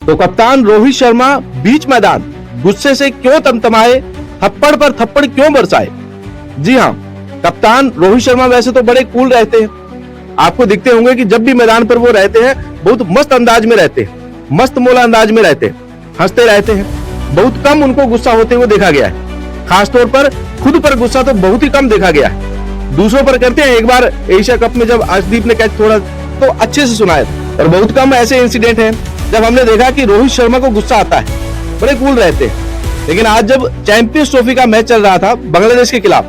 तो कप्तान रोहित शर्मा बीच मैदान गुस्से से क्यों तमतमाए, थप्पड़ पर थप्पड़ क्यों बरसाए? जी हाँ, कप्तान रोहित शर्मा वैसे तो बड़े कूल रहते हैं। आपको दिखते होंगे कि जब भी मैदान पर वो रहते हैं बहुत मस्त अंदाज में रहते हैं, मस्त मोला अंदाज में रहते हैं, हंसते रहते हैं। बहुत कम उनको गुस्सा होते हुए देखा गया है। खासतौर पर खुद पर गुस्सा तो बहुत ही कम देखा गया है। दूसरों पर करते हैं। एक बार एशिया कप में जब अर्शदीप ने कैच थोड़ा तो अच्छे से सुनाया था, और बहुत कम ऐसे इंसिडेंट हैं जब हमने देखा कि रोहित शर्मा को गुस्सा आता है, बड़े कूल रहते हैं। लेकिन आज जब चैंपियंस ट्रॉफी का मैच चल रहा था बांग्लादेश के खिलाफ,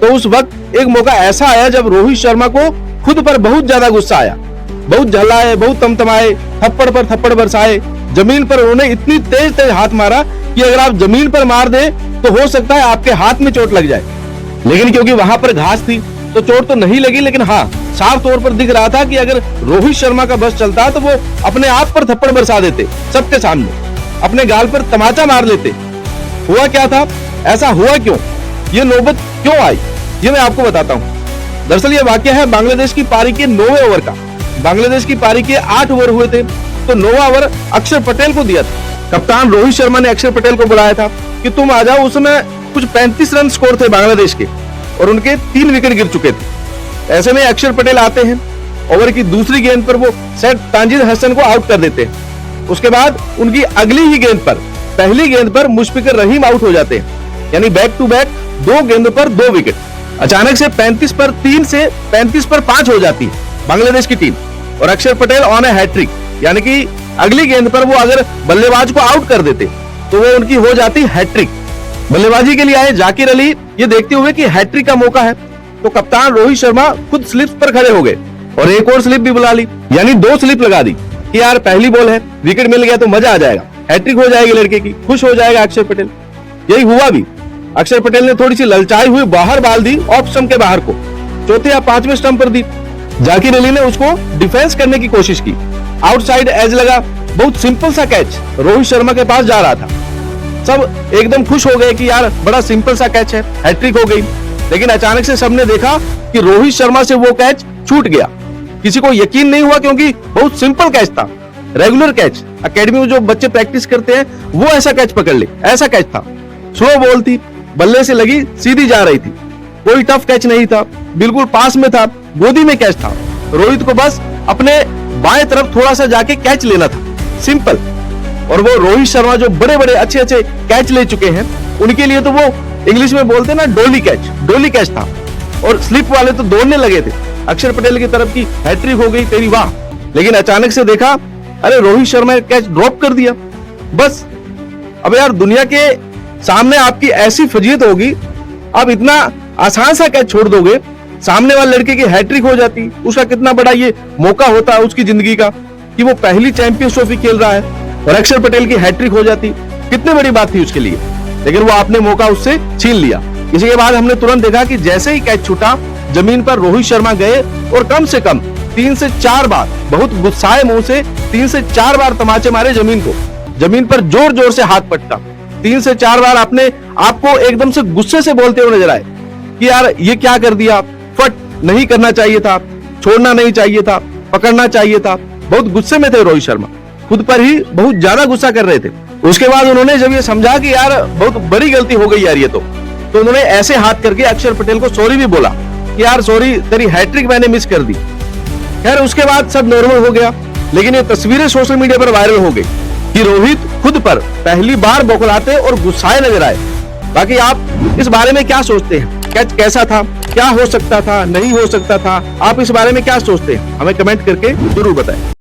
तो उस वक्त एक मौका ऐसा आया जब रोहित शर्मा को खुद पर बहुत ज्यादा गुस्सा आया। बहुत झल्लाए, बहुत तमतमाए, थप्पड़ पर थप्पड़ बरसाए। जमीन पर उन्होंने इतनी तेज तेज हाथ मारा कि अगर आप जमीन पर मार दे तो हो सकता है आपके हाथ में चोट लग जाए। लेकिन क्योंकि वहां पर घास थी तो चोट तो नहीं लगी, लेकिन हाँ, साफ तौर पर दिख रहा था कि अगर रोहित शर्मा का बस चलता तो वो अपने आप पर थप्पड़ बरसा देते, सबके सामने अपने गाल पर तमाचा मार लेते। हुआ क्या था, ऐसा हुआ क्यों, ये नौबत क्यों आई, ये मैं आपको बताता हूँ। दरअसल ये वाकया है बांग्लादेश की पारी के 9वें ओवर का। बांग्लादेश की पारी के 8 ओवर हुए थे, तो 9वां ओवर अक्षर पटेल को दिया था। कप्तान रोहित शर्मा ने अक्षर पटेल को बुलाया था कि तुम आ जाओ। उस समय कुछ 35 रन स्कोर थे बांग्लादेश के और उनके 3 विकेट गिर चुके थे। ऐसे में अक्षर पटेल आते हैं, ओवर की दूसरी गेंद पर वो सेट तानजीद हसन को आउट कर देते हैं। उसके बाद उनकी अगली ही गेंद पर, पहली गेंद पर मुशफिकुर रहीम आउट हो जाते हैं, यानी बैक टू बैक 2 गेंदों पर 2 विकेट। अचानक से 35 पर 3 से 35 पर 5 हो जाती है बांग्लादेश की टीम, और अक्षर पटेल ऑन ए हैट्रिक, यानी कि अगली गेंद पर वो अगर बल्लेबाज को आउट कर देते तो वो उनकी हो जाती हैट्रिक। बल्लेबाजी के लिए आए जाकिर अली ये देखते हुए कि हैट्रिक का मौका है, तो कप्तान रोहित शर्मा खुद स्लिप्स पर खड़े हो गए और एक और स्लिप भी बुला ली, यानी 2 स्लिप लगा दी कि यार पहली बॉल है, विकेट मिल गया तो मजा आ जाएगा, हैट्रिक हो जाएगी लड़के की, खुश हो जाएगा अक्षर पटेल। यही हुआ भी। अक्षर पटेल ने थोड़ी सी ललचाई हुई बाहर बाल दी, ऑफ स्टंप के बाहर को, चौथे या 5वें स्टंप पर दी। जाकिर अली ने उसको डिफेंस करने की कोशिश की, आउटसाइड एज लगा, बहुत सिंपल सा कैच रोहित शर्मा के पास जा रहा था। सब एकदम खुश हो गए कि यार बड़ा सिंपल सा कैच है, हैट्रिक हो गई। लेकिन अचानक से सबने देखा कि रोहित शर्मा से वो कैच छूट गया। किसी को यकीन नहीं हुआ क्योंकि बहुत सिंपल कैच था, रेगुलर कैच। एकेडमी में जो बच्चे प्रैक्टिस करते हैं वो ऐसा कैच पकड़ ले, ऐसा कैच था। स्लो बॉल थी, बल्ले से लगी, सीधी जा रही थी, कोई टफ कैच नहीं था, बिल्कुल पास में था, गोदी में कैच था। रोहित को बस अपने बाएं तरफ थोड़ा सा जाके कैच लेना था, सिंपल। और वो रोहित शर्मा जो बड़े बड़े अच्छे अच्छे कैच ले चुके हैं, उनके लिए तो वो इंग्लिश में बोलते हैं ना डोली कैच था। और स्लिप वाले तो दौड़ने लगे थे अक्षर पटेल की तरफ की हैट्रिक हो गई तेरी वाह। लेकिन अचानक से देखा, अरे रोहित शर्मा कैच ड्रॉप कर दिया। बस अब यार दुनिया के सामने आपकी ऐसी फजीयत होगी, आप इतना आसान सा कैच छोड़ दोगे, सामने वाले लड़के की हैट्रिक हो जाती। उसका कितना बड़ा ये मौका होता है उसकी जिंदगी का कि वो पहली चैंपियंस ट्रॉफी खेल रहा है और अक्षर पटेल की हैट्रिक हो जाती, कितनी बड़ी बात थी उसके लिए। लेकिन वो आपने मौका उससे छीन लिया। इसी के बाद हमने तुरंत देखा कि जैसे ही कैच छूटा, जमीन पर रोहित शर्मा गए और कम से कम 3 से 4 बार बहुत गुस्साए मुंह से 3 से 4 बार तमाचे मारे जमीन को। जमीन पर जोर जोर से हाथ पटका, 3 से 4 बार अपने आपको एकदम से गुस्से से बोलते हुए नजर आए कि यार ये क्या कर दिया, फट नहीं करना चाहिए था, छोड़ना नहीं चाहिए था, पकड़ना चाहिए था। बहुत गुस्से में थे रोहित शर्मा, खुद पर ही बहुत ज्यादा गुस्सा कर रहे थे। उसके बाद उन्होंने जब ये समझा कि यार बहुत बड़ी गलती हो गई यार ये तो उन्होंने ऐसे हाथ करके अक्षर पटेल को सॉरी भी बोला कि यार सॉरी, तेरी हैट्रिक मैंने मिस कर दी। खैर उसके बाद सब नॉर्मल हो गया। लेकिन ये तस्वीरें सोशल मीडिया पर वायरल हो गई कि रोहित खुद पर पहली बार बौखलाते और गुस्साए नजर आए। बाकी आप इस बारे में क्या सोचते हैं, कैच कैसा था, क्या हो सकता था, नहीं हो सकता था, आप इस बारे में क्या सोचते हैं, हमें कमेंट करके जरूर बताएं।